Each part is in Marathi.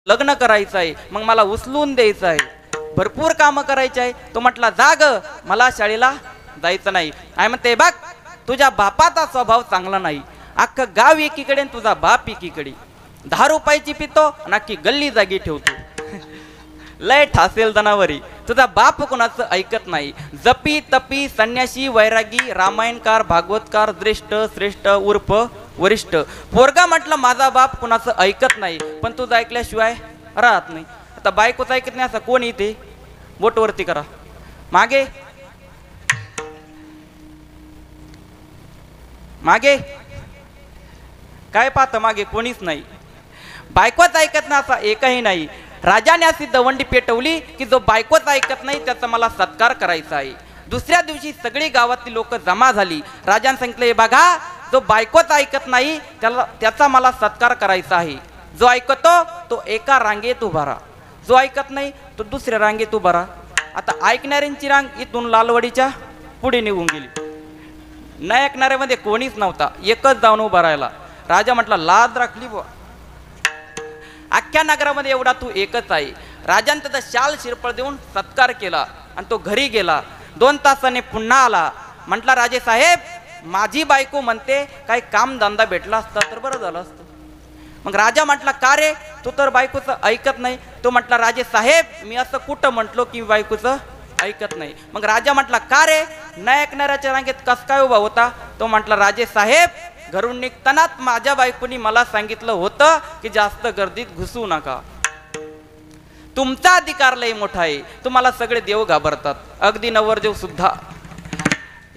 लग्न करायचं आहे, मग मला उचलून द्यायचं आहे, भरपूर कामं करायची आहे. तो म्हटला जाग, मला शाळेला जायचं नाही. आई म्हणते बघ तुझ्या बापाचा स्वभाव चांगला नाही, अख्खं गाव एकीकडे तुझा बाप एकीकडे, 10 रुपयाची पितो नक्की गल्ली जागी ठेवतो. लय ठासेल जनावरी, तुझा बाप कोणाचं ऐकत नाही. जपी तपी संन्यासी वैरागी रामायणकार भागवतकार श्रेष्ठ श्रेष्ठ उर्फ वरिष्ठ. पोरगा म्हटलं माझा बाप कोणाचं ऐकत नाही, पण तुझं ऐकल्याशिवाय राहत नाही. आता बायकोच ऐकत नाही असं कोण इथे बोटवरती करा. मागे मागे काय पाहतं, मागे कोणीच नाही. बायकोच ऐकत नाही असा एकही नाही. राजाने अशी दवंडी पेटवली की जो बायकोच ऐकत नाही त्याचा मला सत्कार करायचा आहे. दुसऱ्या दिवशी सगळी गावातली लोक जमा झाली. राजाने सांगितले बघा जो बायकोच ऐकत नाही त्याचा मला सत्कार करायचा आहे. जो ऐकतो तो एका रांगेत उभा राहा, जो ऐकत नाही तो दुसऱ्या रांगेत उभा राहा. आता ऐकणाऱ्यांची रांग इथून लालवडीच्या पुढे निघून गेली. न ऐकणाऱ्यामध्ये कोणीच नव्हता, एकच जाऊन उभा राहिला. राजा म्हटला लाज राखली बुवा, अख्ख्या नगरामध्ये एवढा तू एकच आहे. राजाने त्याचा शाल शिरपळ देऊन सत्कार केला आणि तो घरी गेला. 2 तासाने पुन्हा आला. म्हटला राजे साहेब माझी बायको म्हणते काही काम धंदा भेटला असता तर बरं झालं असतं. मग राजा म्हटला का रे तू तर बायकोचं ऐकत नाही. तो म्हटला राजे साहेब मी असं कुठं म्हटलो की बायकोचं ऐकत नाही. मग राजा म्हटला का रे न ऐकणाऱ्याच्या रांगेत कस काय उभा होता. तो म्हटला राजे साहेब घरून निघतानाच माझ्या बायकोनी मला सांगितलं होतं की जास्त गर्दीत घुसू नका. तुमचा अधिकार लय मोठा आहे, तुम्हाला सगळे देव घाबरतात, अगदी नवरदेव सुद्धा.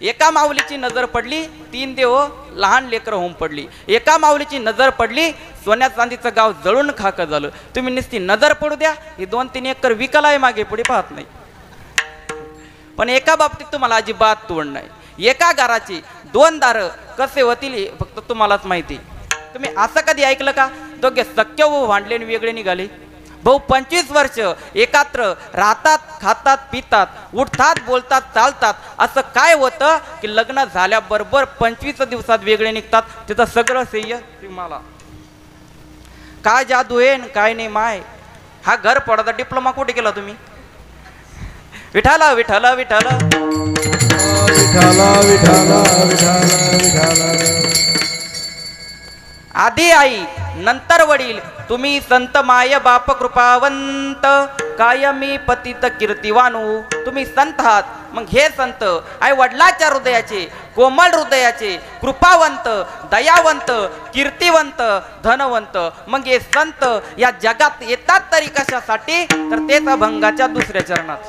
एका माऊलीची नजर पडली 3 देव लहान लेकर होऊन पडली. एका माऊलीची नजर पडली सोन्या चांदीचं गाव जळून खाक झालं. तुम्ही नुसती नजर पडू द्या, ही 2-3 एकर विकायला आहे मागे पुढे पाहत नाही. पण एका बाबतीत तुम्हाला अजिबात तोड नाही. एका घराची 2 दारं कसे होतील फक्त तुम्हालाच माहिती. तुम्ही असं कधी ऐकलं का दोघे सख्य व भांडले आणि वेगळे निघाले. भाऊ 25 वर्ष एकत्र राहतात, खातात, पितात, उठतात, बोलतात, चालतात. असं काय होतं की लग्न झाल्याबरोबर 25 दिवसात वेगळे निघतात. तिथं सगळं श्रेय तुम्हाला. काय जादू आहे काय नाही माय. हा घर पडता डिप्लोमा कुठे केला तुम्ही. विठाला विठाला विठाला विठाला विठाला विठाला. आधी आई नंतर वडील तुम्ही संत माय बाप कृपावंत कायमी पतित कीर्तिवानू. तुम्ही संत आहात मग हे संत आई वडिलाच्या हृदयाचे कोमल हृदयाचे कृपावंत दयावंत कीर्तिवंत धनवंत. मग हे संत या जगात येतात तरी कशासाठी तर तेच अभंगाच्या दुसऱ्या चरणात.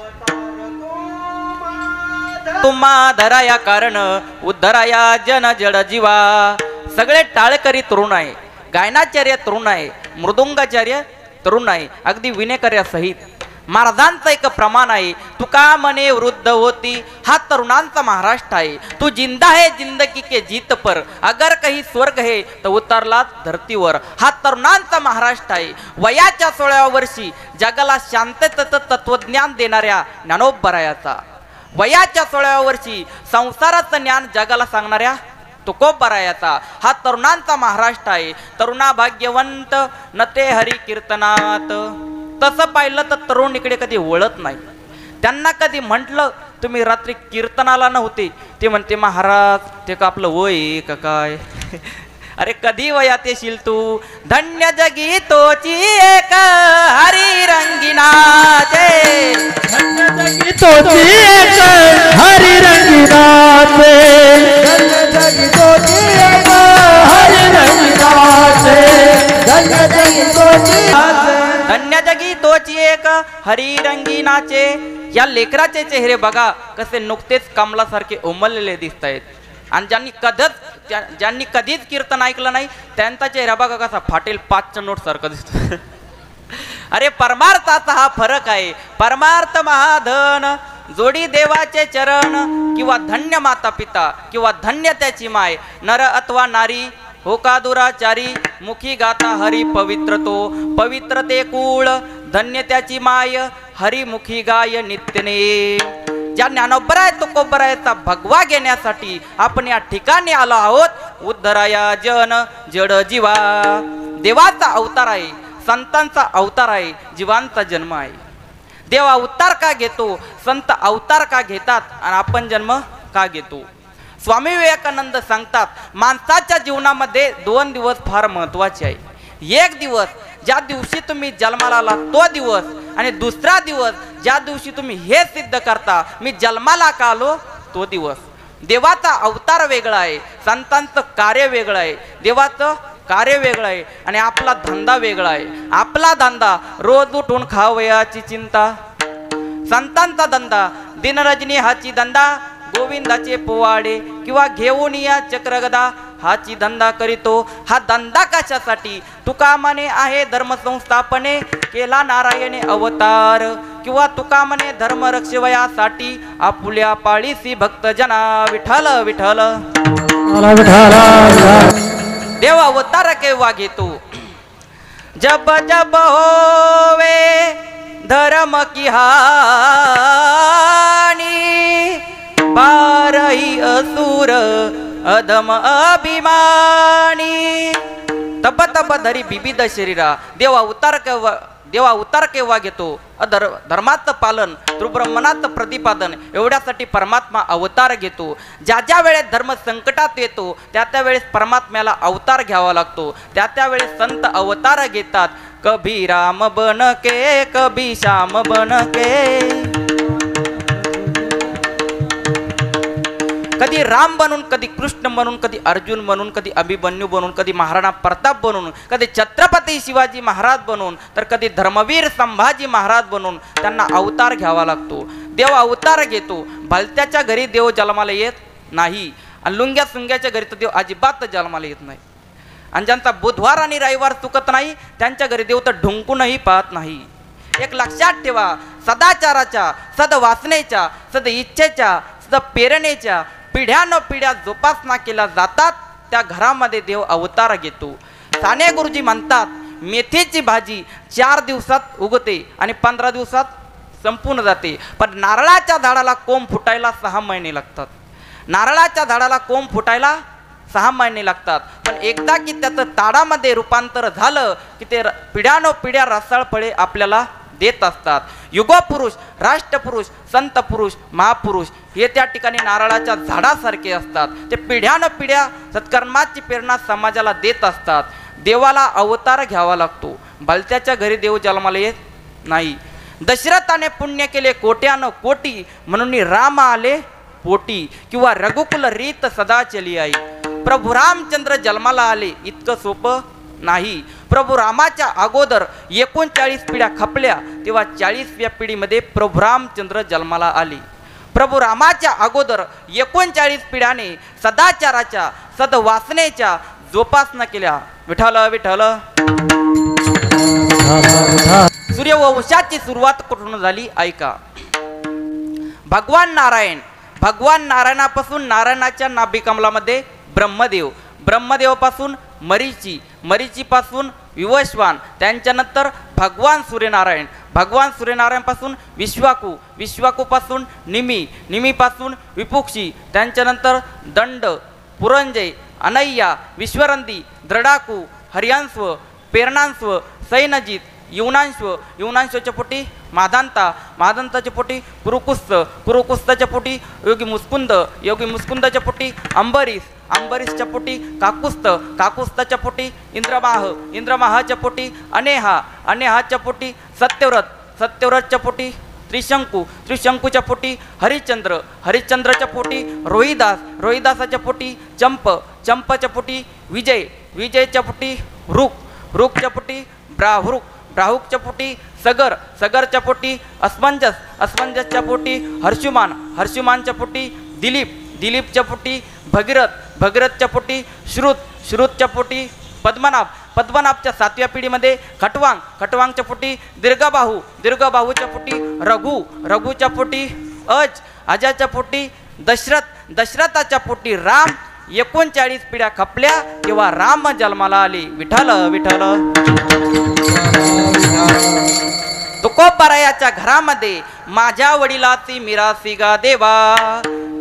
तुम्हा धराया कारण उद्धराया जन जड जीवा. सगळे टाळकरी तरुण आहे, गायनाचार्य तरुण आहे, मृदुंगाचार्य तरुण आहे, अगदी विनेकर्यासहित. महाराजांचं एक प्रमाण आहे तुका मने वृद्ध होती. हा तरुणांचा महाराष्ट्र आहे. तू जिंदा है जिंदगी के जीत पर अगर कहीं स्वर्ग है तो उतरला धरतीवर. हा तरुणांचा महाराष्ट्र आहे. वयाच्या 16व्या वर्षी जगाला शांततेचं तत्वज्ञान देणाऱ्या ज्ञानोबरायाचा. वयाच्या 16व्या वर्षी संसाराचं ज्ञान जगाला सांगणाऱ्या तुकोबरायाचा. हा तरुणांचा महाराष्ट्र आहे. तरुणा भाग्यवंत नते हरी कीर्तनात. तसं पाहिलं तर तरुण इकडे कधी वळत नाही. त्यांना कधी म्हटलं तुम्ही रात्री कीर्तनाला नव्हते ते म्हणते महाराज ते का आपलं वय का काय. अरे कधी वयात येशील तू. धन्य जगी तोची एक हरी रंगिनाचे. धन्य जगी तोची एक हरी रंगिनाचे. धन्य जगी तोची एक हरी रंगिनाचे. धन्य जगी तोची धन्य जगी तोची एक हरी रंगिनाचे. या लेकराचे चेहरे बघा कसे नुकतेच कमलासारखे उमललेले दिसत आहेत. आणि ज्यांनी कधीच कीर्तन ऐकलं नाही त्यांचा चेहरा बघा कसा फाटेल 5च्या नोट सारखा दिसतो. अरे परमार्थाचा हा फरक आहे. परमार्थ महाधन जोडी देवाचे चरण किंवा धन्य माता पिता किंवा धन्य त्याची माय. नर अथवा नारी हो का दुराचारी मुखी गाता हरी पवित्र तो. पवित्र ते कुळ धन्य त्याची माय हरिमुखी गाय नित्यने. ज्या ज्ञानोबराय तुकोबरायचा भगवा घेण्यासाठी आपण या ठिकाणी आलो आहोत. उद्धराया जन जड जीवा. देवाचा अवतार आहे. संतांचा अवतार आहे, जीवांचा जन्म आहे. देव अवतार का घेतो, संत अवतार का घेतात आणि आपण जन्म का घेतो. स्वामी विवेकानंद सांगतात, माणसाच्या जीवनामध्ये 2 दिवस फार महत्वाचे आहे. एक दिवस ज्या दिवशी तुम्ही जन्माला आला तो दिवस, आणि दुसरा दिवस ज्या दिवशी तुम्ही हे सिद्ध करता मी जन्माला का आलो तो दिवस. देवाचा अवतार वेगळा आहे, संतांचं कार्य वेगळं आहे, देवाचं कार्य वेगळं आहे आणि आपला धंदा वेगळा आहे. आपला धंदा रोज उठून खावयाची चिंता, संतांचा धंदा दिनरजनी हाची धंदा, गोविंदाचे पोवाडे किंवा घेऊन या चक्रगदा हाची धंदा करीतो. हा धंदा कशासाठी? तुका म्हणे आहे धर्म संस्थापने, केला नारायणे अवतार, किंवा तुका म्हणे धर्म रक्षवयासाठी आपुल्या पाळीसी भक्त जना विठ्ठल विठ्ठल. देव अवतार केव्हा घेतो? जब जब होवे धर्म की हानी, बारही असुर अधम अभिमानी. तप तप धरी विविध शरीरा. देव अवतार केव्हा घेतो? धर्माचं पालन, त्रिब्रह्मणाचं प्रतिपादन एवढ्यासाठी परमात्मा अवतार घेतो. ज्या ज्या वेळेस धर्म संकटात येतो त्या त्या वेळेस परमात्म्याला अवतार घ्यावा लागतो. त्या त्या वेळेस संत अवतार घेतात. कभी राम बन के कभी श्याम बन के, कधी राम बनून, कधी कृष्ण बनून, कधी अर्जुन बनून, कधी अभिमन्यू बनून, कधी महाराणा प्रताप बनून, कधी छत्रपती शिवाजी महाराज बनून, तर कधी धर्मवीर संभाजी महाराज बनून त्यांना अवतार घ्यावा लागतो. देव अवतार घेतो. भलत्याच्या घरी देव जन्माला येत नाही आणि लुंग्या सुंग्याच्या घरी तर देव अजिबात जन्माला येत नाही. आणि ज्यांचा बुधवार आणि रविवार चुकत नाही त्यांच्या घरी देव तर ढुंकूनही पाहत नाही. एक लक्षात ठेवा, सदाचाराच्या, सदवासनेच्या, सद इच्छेच्या, सद प्रेरणेच्या पिढ्यान पिढ्या जोपासना केल्या जातात त्या घरामध्ये देव अवतार घेतो. साने गुरुजी म्हणतात, मेथीची भाजी 4 दिवसात उगते आणि 15 दिवसात संपून जाते, पण नारळाच्या झाडाला कोंब फुटायला 6 महिने लागतात. नारळाच्या झाडाला कोंब फुटायला 6 महिने लागतात. पण एकदा की त्याचं ताडामध्ये रूपांतर झालं की ते पिढ्यानोपिढ्या रसाळ फळे आपल्याला देत असतात. युगपुरुष, राष्ट्रपुरुष, संत पुरुष, महापुरुष हे त्या ठिकाणी नारळाच्या झाडासारखे असतात. ते पिढ्यानपिढ्या सत्कर्माची प्रेरणा समाजाला देत असतात. देवाला अवतार घ्यावा लागतो. भलत्याच्या घरी देव जन्माला येत नाही. दशरथाने पुण्य केले कोट्यानं कोटी, म्हणून राम आले पोटी, किंवा रघुकुल रीत सदा चली आई. प्रभू रामचंद्र जन्माला आले इतकं सोपं नाही. प्रभू रामाच्या अगोदर 39 पिढ्या खपल्या, तेव्हा 40व्या पिढीमध्ये प्रभू रामचंद्र जन्माला आले. प्रभू रामाच्या अगोदर 39 पिढ्याने सदाचाराच्या, सदवासनेच्या जोपासना केल्या. विठ्ठल विठ्ठल. सूर्यवंशाची सुरुवात कुठून झाली ऐका. भगवान नारायणापासून नारायणाच्या नाभिकमलामध्ये ब्रह्मदेव, ब्रह्मदेवापासून मरीची, मरीचीपासून विवस्वान, त्यांच्यानंतर भगवान सूर्यनारायण, भगवान सूर्यनारायणपासून विश्वाकू, विश्वाकूपासून निमी, निमीपासून विपुक्षी, त्यांच्यानंतर दंड, पुरंजय, अनय्या, विश्वरंदी, द्रडाकू, हरियांस्व, पेरणांस्व, सैनजित, युनांश्व, युनांश्वच्या पोटी मादांता, मादांताच्या पोटी कुरुकुस्त, कुरुकुस्ताच्या पोटी योगी मुस्कुंद, योगी मुस्कुंदाच्या पोटी अंबरीस, अंबरीसच्या पोटी काकुस्त, काकुस्ताच्या पोटी इंद्रमाह, इंद्रमाहाच्या पोटी अनेहा, अनेहाच्या पोटी सत्यव्रत, सत्यव्रतच्या पोटी त्रिशंकू, त्रिशंकूच्या पोटी हरिश्चंद्र, हरिश्चंद्राच्या पोटी रोहिदास, रोहिदासाच्या पोटी चंप, चंपाच्या पोटी विजय, विजयच्या पोटी रुक, रुकच्या पोटी ब्राहुक, ब्राहुकच्या पोटी सगर, सगरच्या पोटी अस्मंजस, अस्मंजसच्या पोटी हर्षुमान, हर्षुमानच्या पोटी दिलीप, दिलीपच्या पोटी भगीरथ, भगीरथच्या पोटी श्रुत, श्रुतच्या पोटी पद्मनाभ, पद्मनाभच्या 7व्या पिढीमध्ये खटवांग, खटवांगच्या पोटी दीर्घबाहू, दीर्घबाहूच्या पोटी रघु, रघुच्या पोटी अज, अजाच्या पोटी दशरथ, दशरथाच्या पोटी राम. 39 पिढ्या खपल्या तेव्हा राम जन्माला आले. विठ्ठल विठ्ठल. तुकोबरायाच्या घरामध्ये माझ्या वडिलाची मिरासी गा देवा.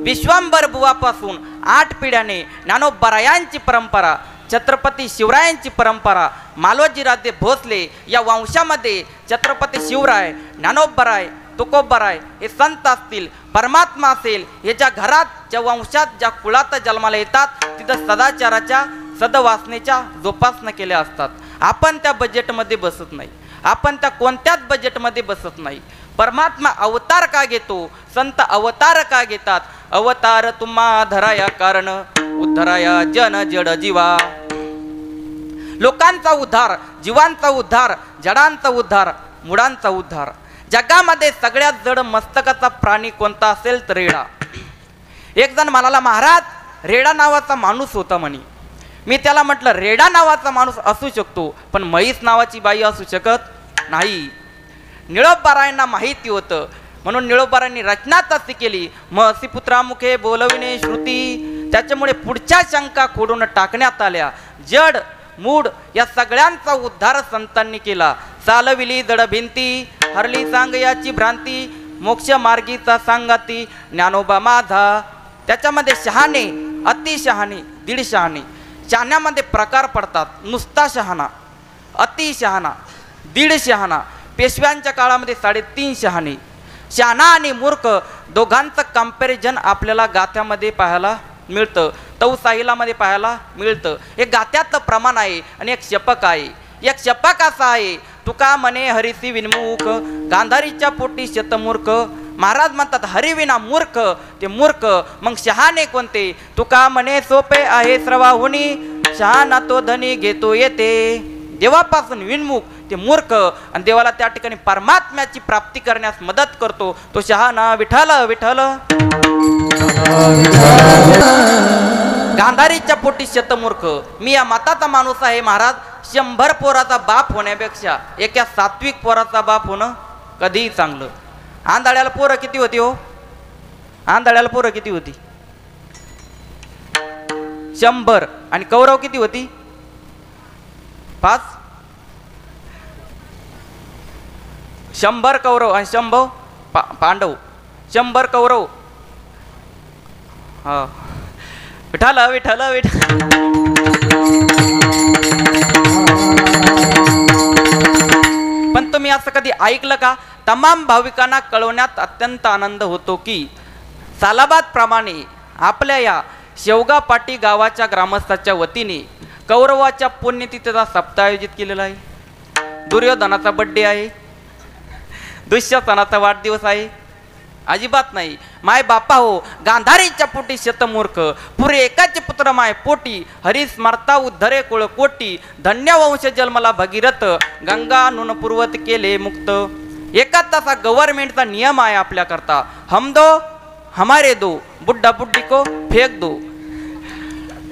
विश्वांबर बुवापासून 8 पिढ्याने ज्ञानोबरायांची परंपरा, छत्रपती शिवरायांची परंपरा मालोजीराजे भोसले या वंशामध्ये छत्रपती शिवराय, ज्ञानोबराय, तुकोबराय हे संत असतील, परमात्मा असेल, हे ज्या घरात, ज्या वंशात, ज्या कुळात जन्माला येतात तिथं सदाचाराच्या, सदवासनेच्या जोपासना केल्या असतात. आपण त्या बजेटमध्ये बसत नाही, आपण त्या कोणत्याच बजेटमध्ये बसत नाही. परमात्मा अवतार का घेतो, संत अवतार का घेतात? अवतार तुम्हा धराया कारण उद्धराया जन जड जीवा. लोकांचा उद्धार, जीवांचा उद्धार, जडांचा उद्धार, मुळांचा उद्धार. जगामध्ये सगळ्यात जड मस्तकाचा प्राणी कोणता असेल तर रेडा. एक जण म्हणाला, महाराज रेडा नावाचा माणूस होता म्हणे. मी त्याला म्हटलं, रेडा नावाचा माणूस असू शकतो, पण म्हैस नावाची बाई असू शकत नाही. निळोबारायांना माहिती होतं, म्हणून निळोबारायांनी रचनाच अशी केली, महसी पुत्रामुखे बोलविणे श्रुती. त्याच्यामुळे पुढच्या शंका खोडून टाकण्यात आल्या. जड मूड या सगळ्यांचा उद्धार संतांनी केला. चालविली जड भिंती, हरली सांग याची भ्रांती, मोक्ष मार्गीचा सांगाती ज्ञानोबा माझा. त्याच्यामध्ये शहाणे, अति शहाणे, दीड शहाणे. शहाण्यामध्ये प्रकार पडतात, नुसता शहाणा, अति शहाणा, दीड शहाणा. पेशव्यांच्या काळामध्ये 3.5 शहाणे. शहाणा आणि मूर्ख दोघांचं कंपॅरिझन आपल्याला गाथ्यामध्ये पाहायला मिळतं, तौसाहिलामध्ये पाहायला मिळतं. एक गाथ्यातलं प्रमाण आहे आणि एक शपक आहे. एक शपक असा आहे, तुका म्हणे हरिसी विनमुख, गांधारीच्या पोटी शतमूर्ख. महाराज म्हणतात हरिविना मूर्ख ते मूर्ख. मग शहाणे कोणते? तुका म्हणे सोपे आहे श्रवाहुनी, शहाणा तो धनी घेतो येते. देवापासून विनमुख ते मूर्ख, आणि देवाला त्या ठिकाणी परमात्म्याची प्राप्ती करण्यास मदत करतो तो शहाणा. विठ्ठल विठ्ठल. गांधारीच्या पोटी शतमूर्ख. मी या मताचा माणूस आहे महाराज. 100 पोराचा बाप होण्यापेक्षा एका सात्विक पोराचा बाप होणं कधीही चांगलं. आंधळ्याला पोरं किती होती हो? आंधळ्याला पोरं किती होती? 100. आणि कौरव किती होती? 5. 100 कौरव आणि 100 पांडव. 100 कौरव. हा, विठ्ठल विठ्ठल विठ्ठल. पण तुम्ही असं कधी ऐकलं का? तमाम भाविकांना कळवण्यात अत्यंत आनंद होतो की सालाबाद प्रमाणे आपल्या या शेवगा पाटी गावाच्या ग्रामस्थाच्या वतीने कौरवाच्या पुण्यतिथीचा सप्ताह आयोजित केलेला आहे. दुर्योधनाचा बड्डे आहे, दुःशासनाचा वाढदिवस आहे? अजिबात नाही. माय बापा हो, गांधारीच्या पोटी शतमूर्ख, पुरे एकाचे पुत्र माय पोटी, हरीस मारता उद्धरे कुळ कोटी, धन्य वंश जन्मला भगीरथ, गंगा नुन पूर्वत केले मुक्त. एका तासा गव्हर्नमेंटचा नियम आहे आपल्याकरता, हम दो हमारे दो, बुड्ढा बुड्ढी को फेक दो.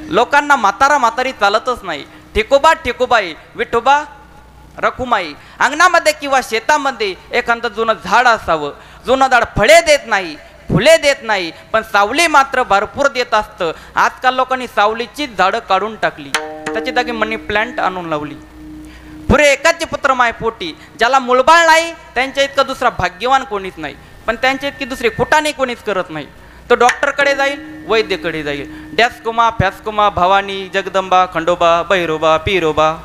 लोकांना म्हातारा म्हातारी चालतच नाही. ठेकोबा ठेकोबाई, विठोबा रखुमाई. अंगणामध्ये किंवा शेतामध्ये एखादं जुनं झाड असावं. जुनं झाड फळे देत नाही, फुले देत नाही, पण सावली मात्र भरपूर देत असतं. आजकाल लोकांनी सावलीचीच झाडं काढून टाकली, त्याची जागी मनी प्लांट आणून लावली. पुरे एकाचे पुत्र माय पोटी. ज्याला मुलबाळ नाही त्यांच्या इतकं दुसरा भाग्यवान कोणीच नाही, पण त्यांच्या इतकी दुसरी कुटाने कोणीच करत नाही. तो डॉक्टरकडे जाईल, वैद्यकडे जाईल. डॅस्कुमा फॅस्कुमा, भवानी, जगदंबा, खंडोबा, भैरोबा, पिरोबा.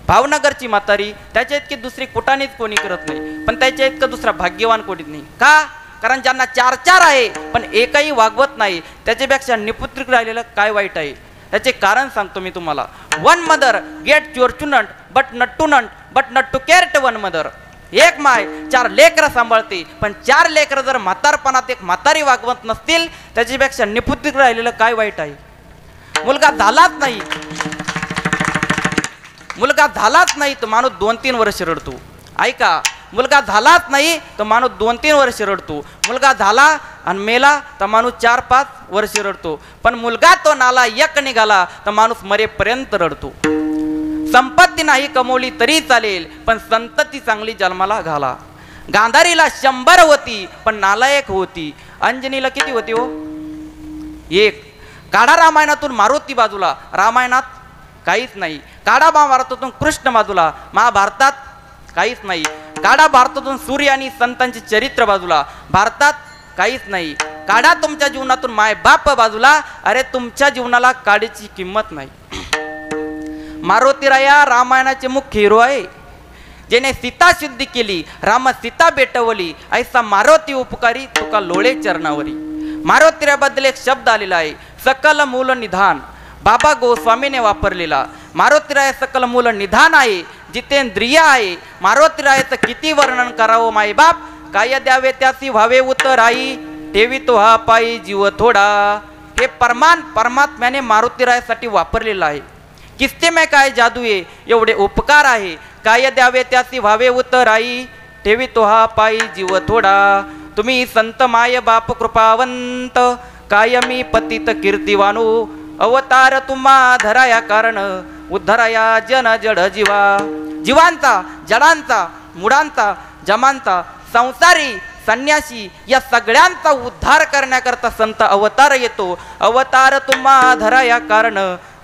भावनगरची म्हातारी, त्याच्या इतकी दुसरी कुटानेच कोणी करत नाही, पण त्याच्या इतकं दुसरा भाग्यवान कोणीच नाही. का? कारण ज्यांना 4 आहे पण एकही वागवत नाही, त्याच्यापेक्षा निपुत्रिक राहिलेलं काय वाईट आहे? त्याचे कारण सांगतो मी तुम्हाला. 1 mother get fortunate but not to not but not to care to 1 mother. एक माय 4 लेकरं सांभाळते, पण 4 लेकरं जर म्हातारपणात एक म्हातारी वागवत नसतील, त्याच्यापेक्षा निपुत्रिक राहिलेलं काय वाईट आहे? मुलगा झालाच नाही, मुलगा झालाच नाही तर माणूस 2-3 वर्ष रडतो. ऐका, मुलगा झालाच नाही तर माणूस 2-3 वर्ष रडतो. मुलगा झाला आणि मेला तर माणूस 4-5 वर्ष रडतो. पण मुलगा तो नाला एक निघाला तर माणूस मरेपर्यंत रडतो. संपत्ती नाही कमवली तरी चालेल, पण संतती चांगली जन्माला घाला. गांधारीला 100 होती पण नालायक होती. अंजनीला किती होती हो? 1. काढा रामायणातून मारुती बाजूला, रामायणात काहीच नाही. काढा महाभारतातून कृष्ण बाजूला, महाभारतात काहीच नाही. काढा भारतातून सूर्य आणि संतांचे चरित्र बाजूला, भारतात काहीच नाही. काढा तुमच्या जीवनातून माय बाप बाजूला, अरे तुमच्या जीवनाला काडीची किंमत नाही. मारुतीराया रामायणाचे मुख्य हिरो आहे. जेने सीता शुद्धी केली, राम सीता बेटवली, ऐसा मारुती उपकारी तुका लोळे चरणावरी. मारुतीरायाबद्दल एक शब्द आलेला आहे, सकल मूल निधान. बाबा गोस्वामीने वापरलेला. मारुतीराय सकल मूल निधान आहे, जितेंद्रिय आहे. मारुतीरायाचं किती वर्णन करावं मायबाप, काय द्यावे त्यासी व्हावे उतराई, ठेवी तो हा पायी जीव थोडा. हे परमात्म्याने मारुतीरायासाठी वापरलेलं आहे. किस्ते में काय जादू आहे, एवढे उपकार आहे. काय द्यावे त्यासी व्हावे उतराई, ठेवी तो हा पायी जीव थोडा. तुम्ही संत माय बाप कृपावंत, कायमी पतित कीर्तिवानू. अवतार तुम्हा धराया कारण, उद्धराया जन जड जीवा. जीवांचा, जडांचा, मुडांचा, जमांचा, संसारी, संन्यासी या सगळ्यांचा उद्धार करण्याकरता संत अवतार येतो. अवतार तुम्हा धराया कारण,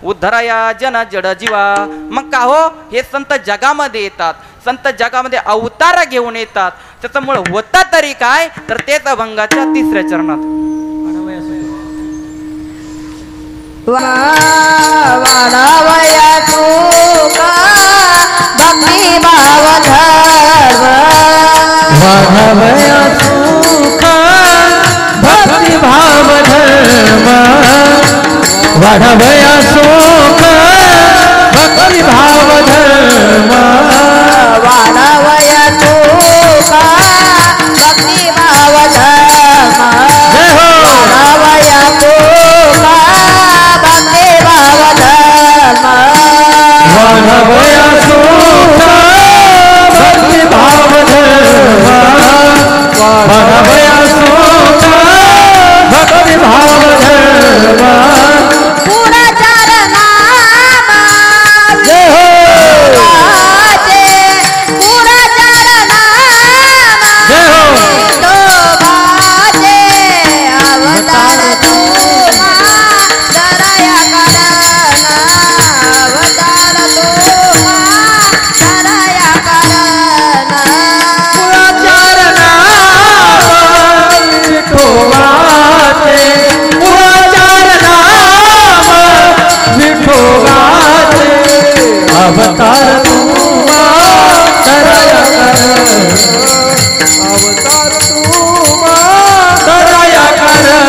उद्धराया जन जड जीवा. मग का हो, हे संत जगामध्ये येतात, संत जगामध्ये अवतार घेऊन येतात. त्याच्यामुळे होता तरी काय, तर तेच अभंगाच्या 3ऱ्या चरणात. वाढावया तुका भक्ती भाव धर्म, वाढावया सुखा भक्ती भाव धर्म, वाढावया सुख भक्ती भाव धर्म, वाढावया तुका भक्ती भाव धर्म, वाढावया तुका भक्ती भाव धर्म, वाढावया सुख भक्ती भाव धर्म, वाढावया सुख भक्ती भाव धर्म. पुराचार नाम जय हो, वाचे, पुराचार नाम जय हो. तो वाचे. अवतार तुम्हा धराया कारण, अवतार तुम्हा धराया कारण. पुराचार नाम विठोबाचे, पुराचार नाम विठोबाचे. अवतार तुम्हा धराया कारण, अवतार तुम्हा धराया कारण.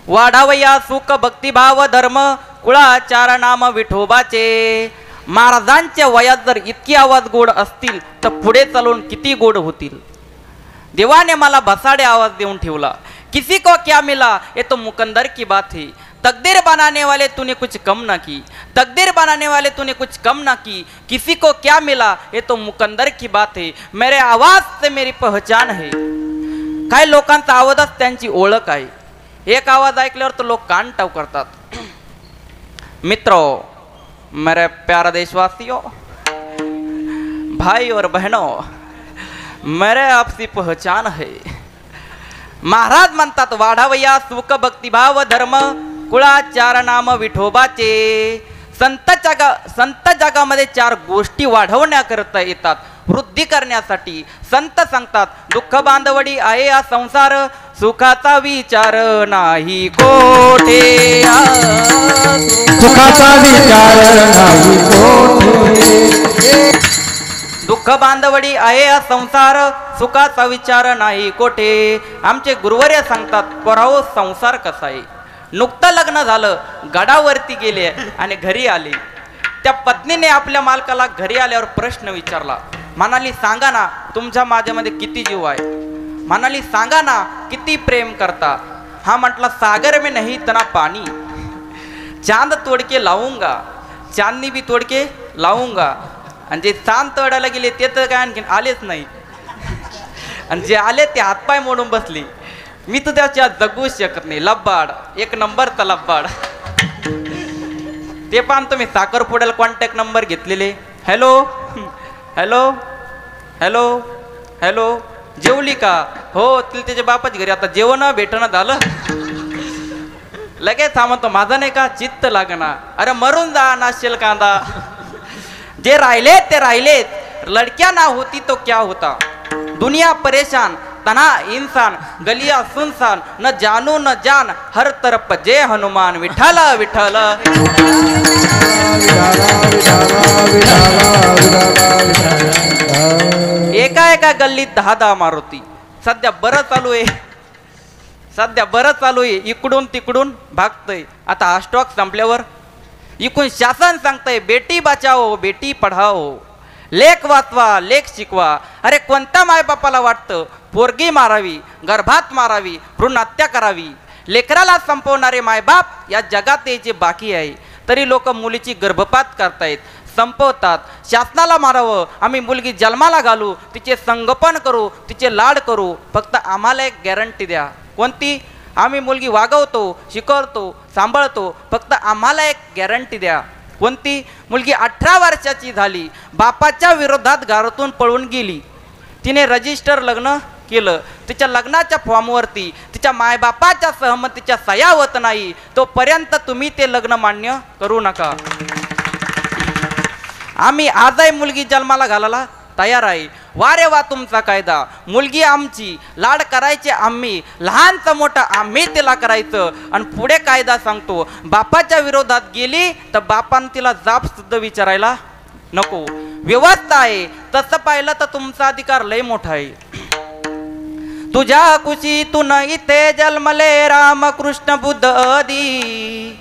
वाढावया सुख भक्तिभाव धर्म, कुळाचार नाम विठोबाचे. महाराजांच्या वयात जर इतकी आवाज गोड असतील तर पुढे चालून किती गोड होतील. देवाने मला बसाडे आवाज देऊन ठेवला. किसी को क्या मिला ये तो मुकंदर की बात है. तकदीर बनाने वाले तूने कुछ कम ना की, तकदीर बनाने वाले तूने कुछ कम ना की. किसी को क्या मिला ये तो मुकंदर की बात है. मेरे आवाज से मेरी पहचान है. काही लोकांचा आवाजच त्यांची ओळख आहे. एक आवाज ऐकल्यावर तो लोग कान टाव करतात. मित्रों, मेरे प्यारे देशवासियों, भाई और बहनों, मेरे आपसी पहचान है. महाराज म्हणतात वाढावया सुख भक्तिभाव धर्म, कुळाचार नाम विठोबाचे. संत जगामध्ये 4 गोष्टी वाढवण्याकरता येतात, वृद्धी करण्यासाठी. संत सांगतात दुःख बांधवडी आहे हा संसार, सुखाचा विचार नाही कोठे. सुखाचा विचार नाही कोठे. दुःख बांधवडी आहे हा संसार, सुखाचा विचार नाही कोठे. आमचे गुरुवर्य सांगतात पराहो संसार कसा आहे. नुकतं लग्न झालं, गडावरती गेले आणि घरी आले. त्या पत्नीने आपल्या मालकाला घरी आल्यावर प्रश्न विचारला. म्हणाली सांगा ना तुमच्या माझ्यामध्ये किती जीव आहे. म्हणाली सांगा ना किती प्रेम करता. हा म्हटला सागर में नहीं तना पानी, चांद तोडके लावूंगा, चांदनी भी तोडके लावूंगा. आणि जे चांद तोडायला गेले ते तर काय आणखीन आलेच नाही, आणि जे आले ते हातपाय मोडून बसले. मी तर त्याच्या जगूच शकत नाही. लब्बाड, एक नंबरचा लब्बाड. ते पण तुम्ही साखरपुड्याला कॉन्टॅक्ट नंबर घेतलेले. हॅलो हॅलो हॅलो हॅलो, जेवली का? हो, तिला त्याच्या बापाच्या घरी आता जेवण भेटणं झालं. लगेच हा म्हणतो माझा नाही का चित्त लागना. अरे मरून जा नाशेल कांदा. जे राहिलेत ते राहिलेत. लडक्या ना होती तो क्या होता. दुनिया परेशान तना इंसान गलिया सुनसान न जानू न जान हर तरफ जय हनुमान विठ्ठल विठ्ठल. एका एका गल्लीत 10 मारुती. सध्या बरं चालू आहे इकडून तिकडून भागतय. आता हा स्टॉक संपल्यावर इकडून शासन सांगतंय बेटी बचाओ बेटी पढाओ, लेख वाचवा लेख शिकवा. अरे कोणत्या मायबापाला वाटतं पोरगी मारावी, गर्भात मारावी, भ्रूण हत्या करावी? लेकराला संपवणारे मायबाप या जगात यायचे बाकी आहे, तरी लोक मुलीची गर्भपात करतायत, संपवतात. शासनाला मारावं, आम्ही मुलगी जन्माला घालू, तिचे संगोपन करू, तिचे लाड करू, फक्त आम्हाला एक गॅरंटी द्या. कोणती? आम्ही मुलगी वागवतो, शिकवतो, सांभाळतो, फक्त आम्हाला एक गॅरंटी द्या. कोणती? मुलगी 18 वर्षाची झाली, बापाच्या विरोधात घरातून पळून गेली, तिने रजिस्टर लग्न केलं, तिच्या लग्नाच्या फॉर्मवरती तिच्या मायबापाच्या सहमतीच्या सह्या होत नाही, तोपर्यंत तुम्ही ते लग्न मान्य करू नका. आम्ही आजही मुलगी जन्माला घालायला तयार आहे. वा रे वा तुमचा कायदा, मुलगी आमची, लाड करायचे आम्ही, लहानचं मोठं आम्ही तिला करायचं. आणि पुढे कायदा सांगतो बापाच्या विरोधात गेली तर बापानं तिला जाब सुद्धा विचारायला नको. व्यवस्था आहे. तसं पाहिलं तर तुमचा अधिकार लय मोठा आहे. तुझ्या कुशीतून इथे जन्मले रामकृष्ण बुद्ध आदी,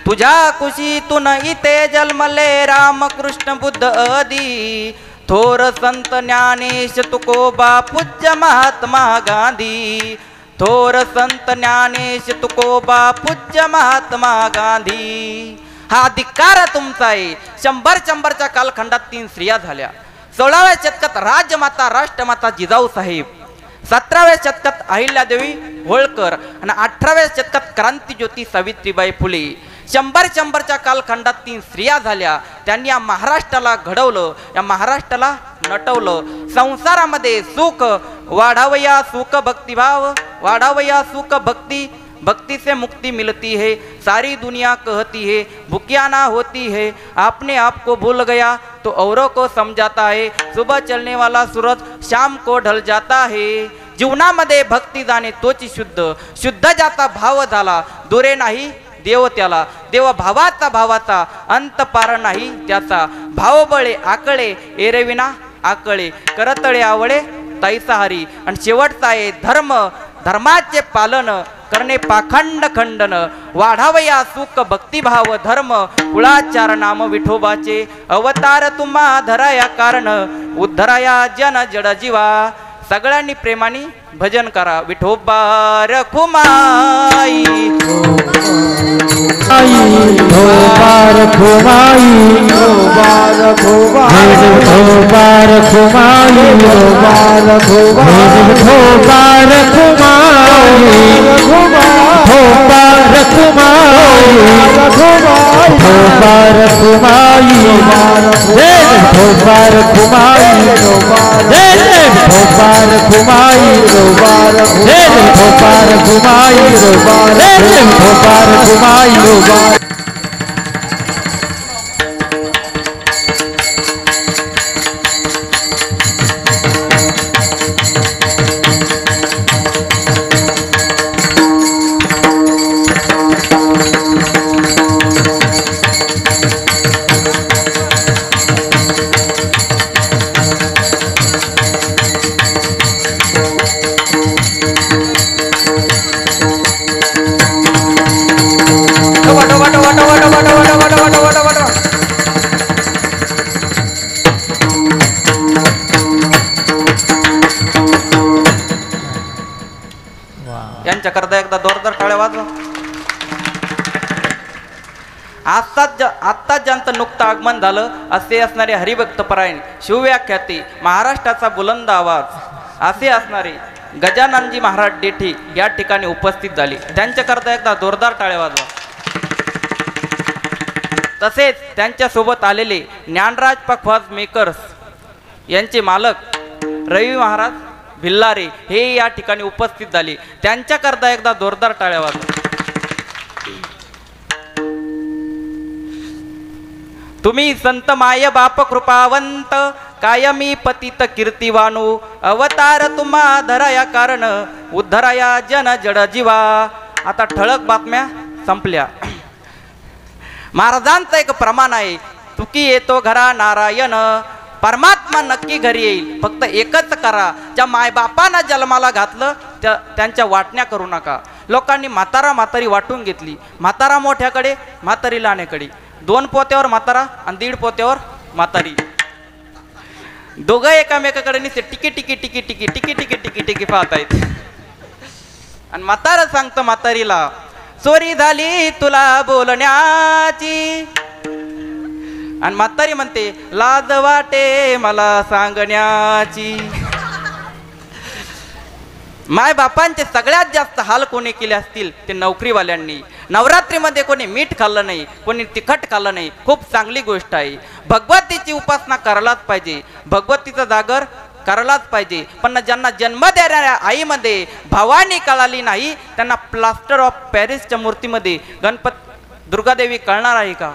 तुझ्या कुशीतून इथे जन्मले रामकृष्ण बुद्ध आदी, थोर संत ज्ञानेश तुकोबा पूज्य महात्मा गांधी, थोर संत ज्ञानेश तुकोबा पूज्य महात्मा गांधी. हा अधिकार तुमचा आहे. 100 कालखंडात 3 स्त्रिया झाल्या. 16व्या शतकात राजमाता राष्ट्रमाता जिजाऊ साहेब, 17व्या शतकात अहिल्यादेवी होळकर आणि 18व्या शतकात क्रांतिज्योती सावित्रीबाई फुले. 100 कालखंडात 3 स्त्रिया झाल्या. त्यांनी या महाराष्ट्राला घडवलं, या महाराष्ट्राला नटवलं. संसारामध्ये सुख वाढावया, सुख भक्तिभाव वाढावया, सुख भक्ति, भक्ति से मुक्ति मिलती है, सारी दुनिया कहती है भूखिया ना होती है, आपने आप को भूल गया तो औरों को समझाता है, सुबह चलने वाला सूरज शाम को ढल जाता है. जीवनामध्ये भक्ती जाणे तोची शुद्ध, शुद्ध जाता भाव झाला, दुरे नाही देव त्याला, देव भावाचा अंत पार नाही त्याचा. भावबळे आकळे एरविना आकळे, करतळे आवळे तैसा हरी. आणि शेवटचा आहे धर्म, धर्माचे पालन करणे पाखंड खंडन, वाढावया सुख भक्तिभाव धर्म, कुळाचार नाम विठोबाचे, अवतार तुम्हा धराया कारण, उद्धराया जन जड जीवा. सगळ्यांनी प्रेमाने भजन करा. विठोबा रखुमाई, विठोबा रखुमाई, विठोबा रखुमाई, विठोबा रखुमाई, विठोबा रखुमाई, विठोबा रखुमाई, विठोबा रखुमाई, विठोबा रखुमाई, जय विठोबा रखुमाई, जय विठोबा रखुमाई, जय विठोबा रखुमाई, जय विठोबा रखुमाई. यांच्याकरता एकदा जोरदार टाळ्या वाजवा. आत्ताच ज्यांचं नुकतं आगमन झालं असे असणारे हरिभक्त परायण, शिवव्याख्याती, महाराष्ट्राचा बुलंद आवाज असे असणारे गजाननजी महाराज डेठी या ठिकाणी उपस्थित झाले. त्यांच्याकरता एकदा जोरदार टाळ्या वाजवा. तसेच त्यांच्यासोबत आलेले ज्ञानराज पखवाज मेकर्स यांचे मालक रवी महाराज भिल्लारे हे या ठिकाणी उपस्थित झाले. त्यांच्याकरता एकदा जोरदार टाळ्या वाजवा. तुम्ही संत माय बाप कृपावंत, कायमी पतित कीर्तिवानो, अवतार तुम्हा धराया कारण उद्धराया जन जड जीवा. आता ठळक बातम्या संपल्या. महाराजांचं एक प्रमाण आहे, चुकी येतो घरा नारायण. परमात्मा नक्की घरी येईल, फक्त एकच करा, ज्या मायबापांना जन्माला घातलं त्यांच्या वाटण्या करू नका. लोकांनी म्हातारा म्हातारी वाटून घेतली. म्हातारा मोठ्याकडे, म्हातारी लहान्याकडे. 2 पोत्यावर म्हातारा आणि 1.5 पोत्यावर म्हातारी. दोघं एकामेकाकडे नुसते टिकी टिकी टिकी टिकी टिकी टिकी टिकी टिकी पाहतायत. आणि म्हातारा सांगतं म्हातारीला, चोरी झाली तुला बोलण्याची. आणि म्हातारी म्हणते, लाज वाटे मला सांगण्याची. माय बापांचे सगळ्यात जास्त हाल कोणी केले असतील ते नोकरीवाल्यांनी. नवरात्रीमध्ये कोणी मीठ खाल्लं नाही, कोणी तिखट खाल्लं नाही, खूप चांगली गोष्ट आहे. भगवतीची उपासना करायलाच पाहिजे, भगवतीचं जागर करायलाच पाहिजे. पण ज्यांना जन्म देणाऱ्या आईमध्ये भवानी कळाली नाही, त्यांना प्लास्टर ऑफ पॅरिसच्या मूर्तीमध्ये दुर्गादेवी कळणार आहे का?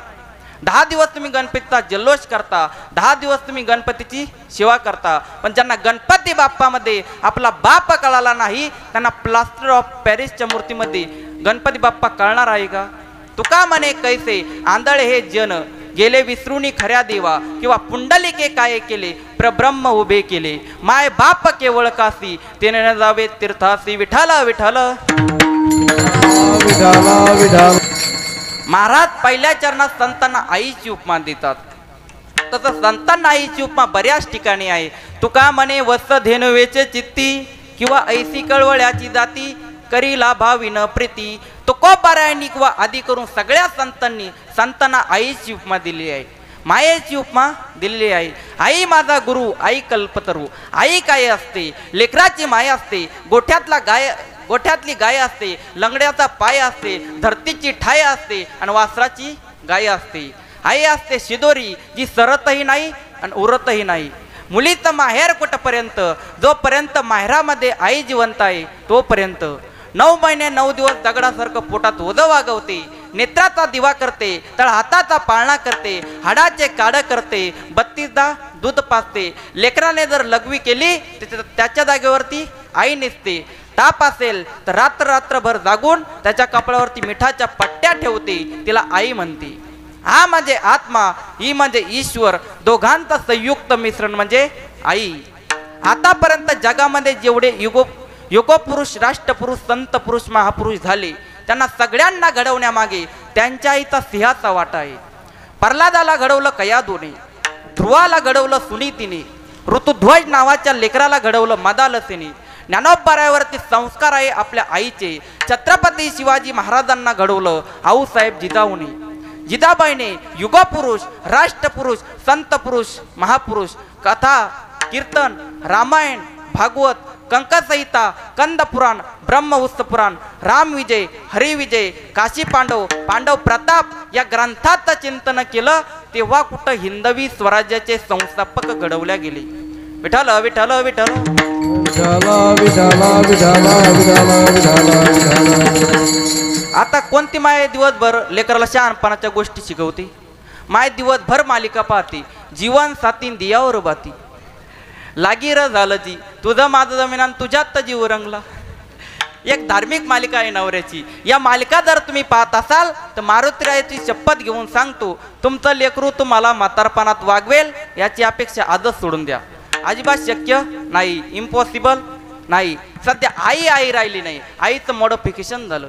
10 दिवस तुम्ही गणपतीचा जल्लोष करता, 10 दिवस तुम्ही गणपतीची सेवा करता, पण ज्यांना गणपती बाप्पामध्ये आपला बाप कळाला नाही, त्यांना प्लास्टर ऑफ पॅरिसच्या मूर्तीमध्ये गणपती बाप्पा कळणार आहे का? तुका म्हणे कैसे आंधळे हे जन, गेले विसरूनी खऱ्या देवा, किंवा पुंडलिके काय केले प्रब्रह्म उभे केले. माय बाप केवळ कासी, तेने न जावे तीर्थासी. विठाला विठाल. महाराज पहिल्या चरणात संतांना आईची उपमा देतात. तसं संतांना आईची उपमा बऱ्याच ठिकाणी आहे. तुका म्हणे वत्स धेनुवेचे चित्ती, किंवा ऐसी कळवळ्याची जाती, करीला भाविन प्रीती. तुकोबारायणी किंवा आदी करून सगळ्या संतांना आईची उपमा दिली आहे, मायेची उपमा दिलेली आहे. आई माझा गुरु, आई कल्पतरू. आई काय असते? लेकराची माय असते. गोठ्यातली गाय असते, लंगड्याचा पाय असते, धरतीची ठाय असते आणि वासराची गाय असते. आई असते शिदोरी, जी सरतही नाही आणि उरतही नाही. मुलीचं माहेर कुठपर्यंत? जोपर्यंत माहेरामध्ये आई जिवंत आहे तोपर्यंत. 9 महिने 9 दिवस दगडासारखं पोटात ओझं वागवते, नेत्राचा दिवा करते, तर हाताचा पाळणा करते, हाडाचे काढ करते, 32दा दूध पाजते. लेकराने जर लघवी केली त्याच्या जागेवरती आई निसते. ताप असेल तर रात्रभर जागून त्याच्या कपड्यावरती मिठाच्या पट्ट्या ठेवते, तिला आई म्हणते. हा म्हणजे आत्मा, ही म्हणजे ईश्वर, दोघांचं संयुक्त मिश्रण म्हणजे आई. आतापर्यंत जगामध्ये जेवढे युगपुरुष, राष्ट्रपुरुष, संत पुरुष, महापुरुष झाले, त्यांना सगळ्यांना घडवण्यामागे त्यांच्या आईचा सिंहाचा वाटा आहे. प्रल्हादाला घडवलं कयाधूने, ध्रुवाला घडवलं सुनीतीने, ऋतुध्वज नावाच्या लेकराला घडवलं मदालसेने. ज्ञानोबारायावरती संस्कार आहे आपल्या आईचे. छत्रपती शिवाजी महाराजांना घडवलं आऊसाहेब जिजाऊने. जिजाबाईने युगपुरुष, राष्ट्रपुरुष, संत पुरुष, महापुरुष, कथा, कीर्तन, रामायण, भागवत, कंकसंहिता, कंदपुराण, ब्रह्मवत्सपुराण, रामविजय, हरिविजय, काशी पांडव, पांडव प्रताप या ग्रंथाचं चिंतन केलं तेव्हा कुठं हिंदवी स्वराज्याचे संस्थापक घडवल्या गेले. विठ्ठल विठ्ठल विठ्ठल. आता कोणती माय दिवसभर लेकराला शहाणपणाच्या गोष्टी शिकवते? माय दिवसभर मालिका पाहते, जीवन साथीन दियावर बाती. लागी र झालं जी, तुझं माझं जमीन तुझ्यात तर जीव रंगला. एक धार्मिक मालिका आहे नवऱ्याची. या मालिका जर तुम्ही पाहत असाल तर मारुतीरायाची शपथ घेऊन सांगतो, तुमचं लेकरू तुम्हाला म्हातारपणात वागवेल याची अपेक्षा आजच सोडून द्या. अजिबात शक्य नाही, इम्पॉसिबल नाही. सध्या आई राहिली नाही, आईचं मॉडिफिकेशन झालं.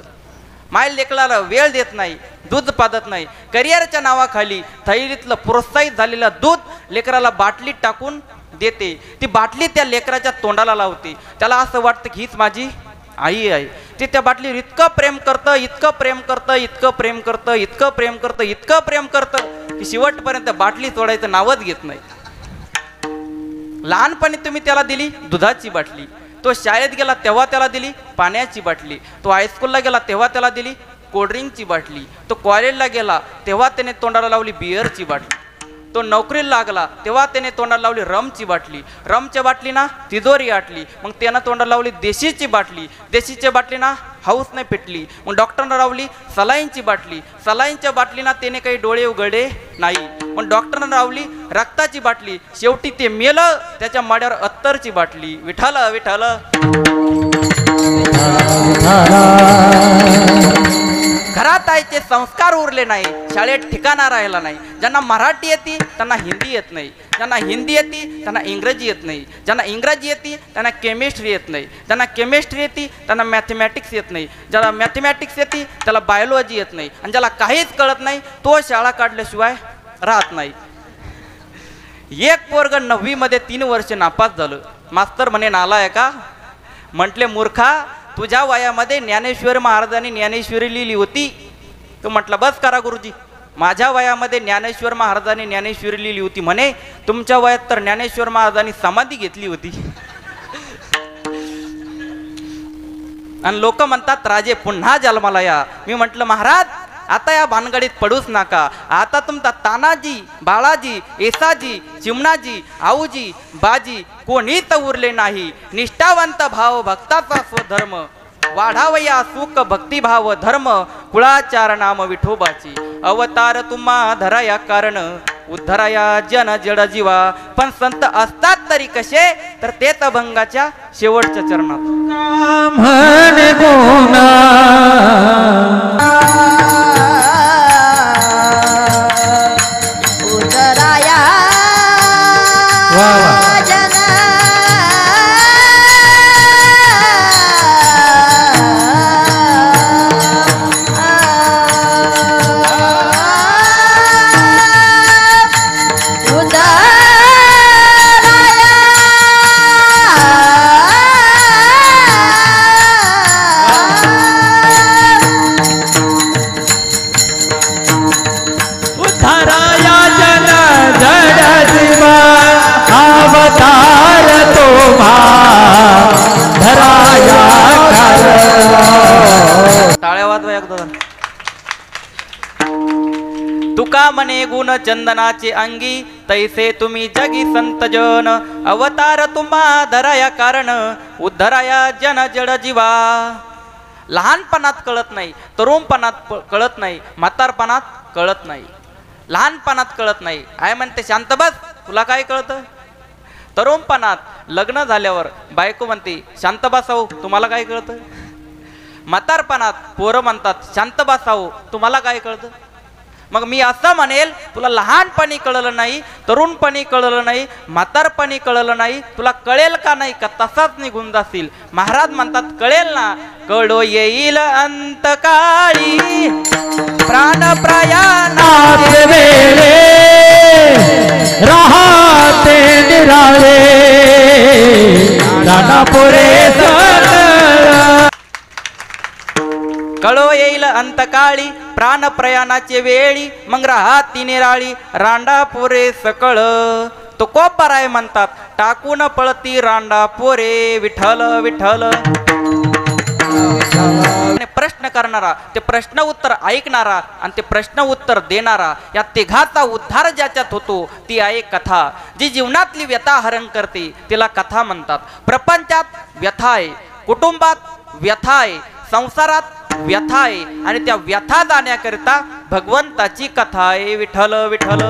माय लेकराला वेळ देत नाही, दूध पाजत नाही. करिअरच्या नावाखाली थैलीतलं प्रोत्साहित झालेलं दूध लेकराला बाटलीत टाकून देते. ती बाटली त्या लेकराच्या तोंडाला लावते. त्याला असं वाटतं की हीच माझी आई आहे. ते त्या बाटलीवर इतकं प्रेम करतं, इतकं प्रेम करतं, इतकं प्रेम करतं, इतकं प्रेम करतं, इतकं प्रेम करतं की शेवटपर्यंत बाटली तोडायचं नावच घेत नाही. लहानपणी तुम्ही त्याला दिली दुधाची बाटली, तो शाळेत गेला तेव्हा त्याला दिली पाण्याची बाटली, तो हायस्कूलला गेला तेव्हा त्याला दिली कोल्ड्रिंकची बाटली, तो कॉलेजला गेला तेव्हा त्याने तोंडाला लावली बिअरची बाटली, तो नोकरीला लागला तेव्हा त्याने तोंडाला लावली रमची बाटली, रमच्या बाटलीना तिजोरी आटली, मग त्यानं तोंडाला लावली देशीची बाटली, देशीच्या बाटलीना हाऊस नाही पेटली, मग डॉक्टरनं लावली सलाईनची बाटली, सलाईनच्या बाटलीना त्याने काही डोळे उघडे नाही, पण डॉक्टरनं लावली रक्ताची बाटली, शेवटी ते मेलं, त्याच्या माड्यावर अत्तरची बाटली. विठाल विठाल. घरात आईचे संस्कार उरले नाही, शाळेत ठिकाणा राहिला नाही. ज्यांना मराठी येते त्यांना हिंदी येत नाही, ज्यांना हिंदी येते त्यांना इंग्रजी येत नाही, ज्यांना इंग्रजी येते त्यांना केमिस्ट्री येत नाही, ज्यांना केमिस्ट्री येते त्यांना मॅथमॅटिक्स येत नाही, ज्याला मॅथमॅटिक्स येते त्याला बायोलॉजी येत नाही, आणि ज्याला काहीच कळत नाही तो शाळा काढल्याशिवाय राहत नाही. एक पोरग 9वी मध्ये 3 वर्ष नापास झालं. मास्तर म्हणे नालाय का, म्हटले मूर्खा, तुझ्या वयामध्ये ज्ञानेश्वर महाराजांनी ज्ञानेश्वरी लिहिली होती. तो म्हटला बस करा गुरुजी, माझ्या वयामध्ये ज्ञानेश्वर महाराजांनी ज्ञानेश्वरी लिहिली होती म्हणे, तुमच्या वयात तर ज्ञानेश्वर महाराजांनी समाधी घेतली होती. आणि लोक म्हणतात राजे पुन्हा जन्माला या. मी म्हटलं महाराज आता या भानगडीत पडूच नका. आता तुमचा तानाजी, बाळाजी, येसाजी, चिमणाजी, आऊजी, बाजी कोणीच उरले नाही. निष्ठावंत भाव भक्ताचा स्वधर्म, वाढावया सुख भक्तिभाव धर्म, कुळाचार नाम विठोबाची. अवतार तुम्हा धराया कारण, उद्धराया जन जड जीवा. पण संत असतात तरी कसे, तर तेच अभंगाच्या शेवटच्या चरणात. म्हणे कोणा उदराया वा वा. जन उद्धराया जन जड जीवा. अवतार तुम्हा धराया कारण. टाळ्या वाजवा एकदा. तुका म्हणे गुण चंदनाचे अंगी, तैसे तुम्ही जगी संत जन. अवतार तुम्हा धराया कारण, उद्धराया जन जड जीवा. लहानपणात कळत नाही, तरुणपणात कळत नाही, म्हातारपणात कळत नाही. लहानपणात कळत नाही, आय म्हणते शांत बस, तुला काय कळतं. तरुणपणात लग्न झाल्यावर बायको म्हणते शांत बसाव, तुम्हाला काय कळतं. म्हातारपणात पोरं म्हणतात शांत बसाव, तुम्हाला काय कळतं. मग मी असं म्हणेल, तुला लहानपणी कळलं नाही, तरुणपणी कळलं नाही, म्हातारपणी कळलं नाही, तुला कळेल का नाही का तसाच निघून जाशील. महाराज म्हणतात कळेल ना. कळो येईल अंतकाळी प्राण प्रयाणात वेळे राहते निराळे. दानापुरे कळो येईल अंतकाळी प्राण प्रयाणाचे वेळी. मग राहती निराळी रांडा पोरे सकळ. तो कोपराय म्हणतात टाकून पळती रांडा पोरे. विठ्ठल विठ्ठल. प्रश्न करणारा, ते प्रश्न उत्तर ऐकणारा आणि ते प्रश्न उत्तर देणारा, या तिघाचा उद्धार ज्याच्यात होतो ती आहे कथा. जी जीवनातली व्यथा हरण करते तिला कथा म्हणतात. प्रपंचात व्यथा आहे, कुटुंबात व्यथा आहे, संसारात व्यथा आहे, आणि त्या व्यथा जाण्याकरिता भगवंताची कथा आहे. विठ्ठल विठ्ठल.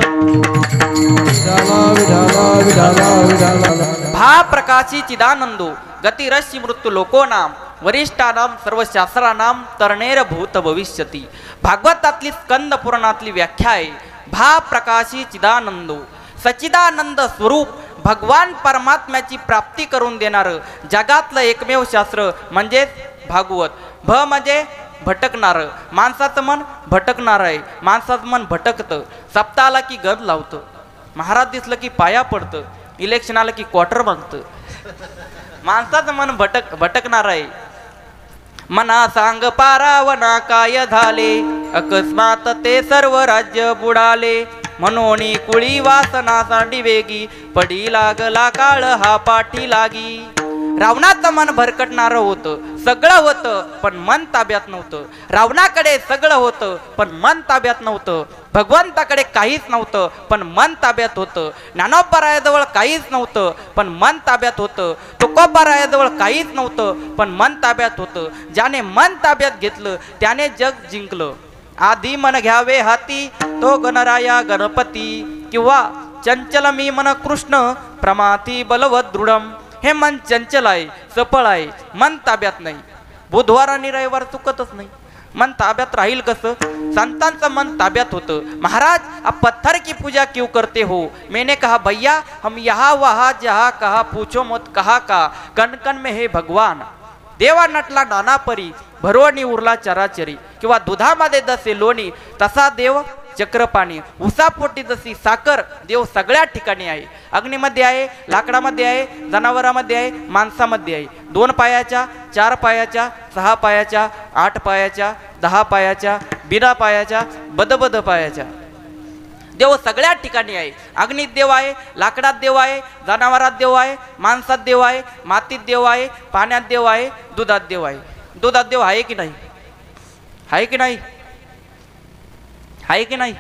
भा प्रकाशी चिदानंदो गतिरशी मृत्यू लोको नाम, वरिष्ठानाम सर्व शास्त्रानाम तरणेर भूत भविष्यती. भागवतातली स्कंद पुराणातली व्याख्या आहे. भा प्रकाशी चिदानंदो, सच्चिदानंद स्वरूप भगवान परमात्म्याची प्राप्ती करून देणारं जगातलं एकमेव शास्त्र म्हणजेच भागवत. भ म्हणजे भटकणार, माणसाचं मन भटकणार आहे. माणसाचं मन भटकतं, सप्ताह आला की गद लावतं, महाराज दिसलं की पाया पडतं, इलेक्शन आलं की क्वार्टर मागतं. माणसाचं मन भटकणार आहे. मना सांग पारावना काय झाले, अकस्मात ते सर्व राज्य बुडाले. म्हणून कुळी वासना सांडी वेगी, पडी लागला काळ हा पाठी लागी. रावणाचं मन भरकटणारं होतं, सगळं होतं पण मन ताब्यात नव्हतं. रावणाकडे सगळं होतं पण मन ताब्यात नव्हतं. भगवंताकडे काहीच नव्हतं पण मन ताब्यात होतं. ज्ञानोबरायाजवळ काहीच नव्हतं पण मन ताब्यात होतं. तुकोबरायाजवळ काहीच नव्हतं पण मन ताब्यात होतं. ज्याने मन ताब्यात घेतलं त्याने जग जिंकलं. आधी मन घ्यावे हाती तो गणराया गणपती, किंवा चंचल मी मन कृष्ण प्रमाती बलवत दृढम. हे मन चंचल आहे, चपळ आहे, मन ताब्यात नाही. बुधवार आणि रविवार चुकतच नाही. मन ताब्यात राहील कसं? संतांचं मन ताब्यात होतं. महाराज आप पत्थर की पूजा क्यों करते हो? मैंने कहा भैया हम यहाँ वहाँ जहाँ कहा पूछो मत कहा का कण कण में हे भगवान. देवा नटला नाना परी भरवणी उरला चराचरी. किंवा दुधामध्ये जसे लोणी तसा देव चक्रपाणी. उसापोटी जशी साखर देव सगळ्या ठिकाणी आहे. अग्नीमध्ये आहे, लाकडामध्ये आहे, जनावरामध्ये आहे, माणसामध्ये आहे. 2 पायाच्या, 4 पायाच्या, 6 पायाच्या, 8 पायाच्या, 10 पायाच्या, बिना पायाच्या, बदबद पायाच्या. देव सगळ्या ठिकाणी आहे. अग्नीत देव आहे, लाकडात देव आहे, जनावरात देव आहे, माणसात देव आहे, मातीत देव आहे, पाण्यात देव आहे, दुधात देव आहे. दुधात देव आहे की नाही? आहे की नाही? आहे की नाही?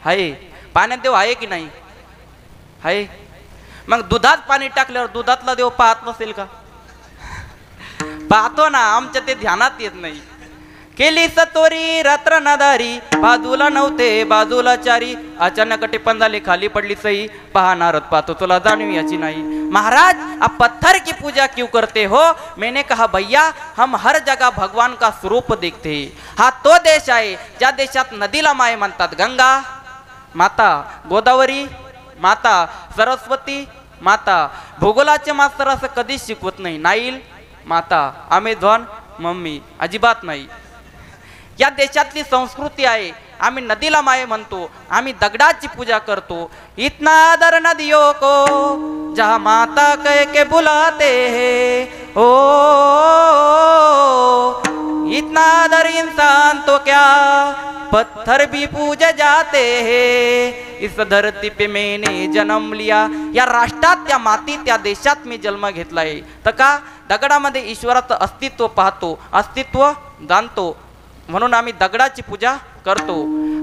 आहे. पाण्यात देव आहे की नाही? आहे. मग दुधात पाणी टाकल्यावर दुधातला देव पाहत नसेल का? पाहतो ना, आमच्या ते ध्यानात येत नाही. केली सतोरी रात्र नादारी बाजूला नव्हते बाजूला चारी. अचानक टिपण झाली खाली पडली सई पाहणारत पाहतो तुला जाणीव याची नाही. महाराज आप पत्थर की पूजा क्यों करते हो? मैंने कहा भैया हम हर जगह भगवान का स्वरूप देखते. हा तो देश आहे ज्या देशात नदीला माय म्हणतात. गंगा माता, गोदावरी माता, सरस्वती माता. भूगोलाचे मास्तर असं कधीच शिकवत नाही. नाईल माता, अमेझॉन मम्मी, अजिबात नाही. या देशातली संस्कृती आहे. आम्ही नदीला माय म्हणतो, आम्ही दगडाची पूजा करतो. इतना आदर नदियों को जहाँ माता कह के बुलाते हैं. ओ इतना आदर इंसान तो क्या पत्थर भी पूजे जाते हैं. इस धरती पे मैंने जन्म लिया. या राष्ट्रात, त्या मातीत, त्या देशात मी जन्म घेतलाय. तर का? दगडामध्ये ईश्वराचं अस्तित्व पाहतो, अस्तित्व जाणतो. म्हणून आम्ही दगडाची पूजा करतो.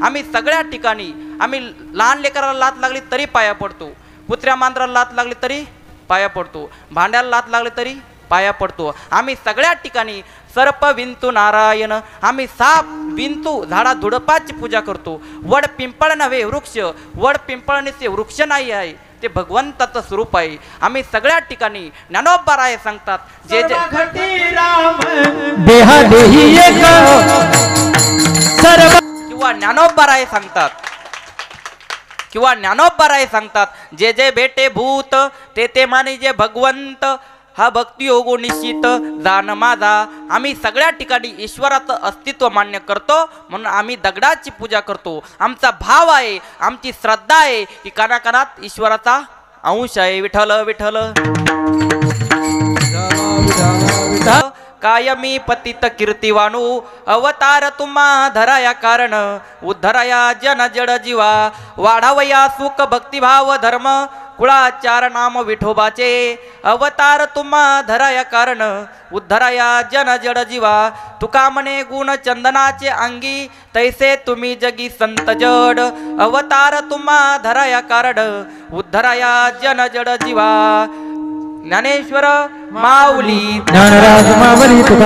आम्ही सगळ्या ठिकाणी, आम्ही लहान लेकराला लात लागली तरी पाया पडतो, कुत्र्या मांजराला लात लागली तरी पाया पडतो, भांड्याला लात लागली तरी पाया पडतो. आम्ही सगळ्या ठिकाणी सर्प विंतू नारायण. आम्ही साप विंतू झाडा झुडपाची पूजा करतो. वड पिंपळ नव्हे वृक्ष. वड पिंपळनेचे वृक्ष नाही आहे, ते भगवंताचं स्वरूप आहे. आम्ही सगळ्या ठिकाणी ज्ञानोबा राय सांगतात जे जे देहा देही एक सर्व. किंवा ज्ञानोबा राय सांगतात, किंवा ज्ञानोबा राय सांगतात जे जे भेटे भूत ते ते माने जे भगवंत. हा भक्ती योगो निश्चित जाण माझा. आम्ही सगळ्या ठिकाणी ईश्वराचं अस्तित्व मान्य करतो. म्हणून आम्ही दगडाची पूजा करतो. आमचा भाव आहे, आमची श्रद्धा आहे की कानाकानात ईश्वराचा अंश आहे. विठ्ठल विठ्ठल कायमी पतित कीर्तिवाणू अवतार तुम्हा धराया कारण. उद्धराया जन जड जीवा वाढावया सुख भक्तिभाव धर्म. कुळाचार नाम विठोबाचे अवतार तुम्हा धराया कारण. उद्धराया जन जड जीवा तुका म्हणे गुण चंदनाचे अंगी. तैसे तुम्ही जगी संत जड अवतार तुम्हा धराया कारण. उद्धराया जन जड जीवा. ज्ञानेश्वर माऊली ज्ञानराज माऊली तुका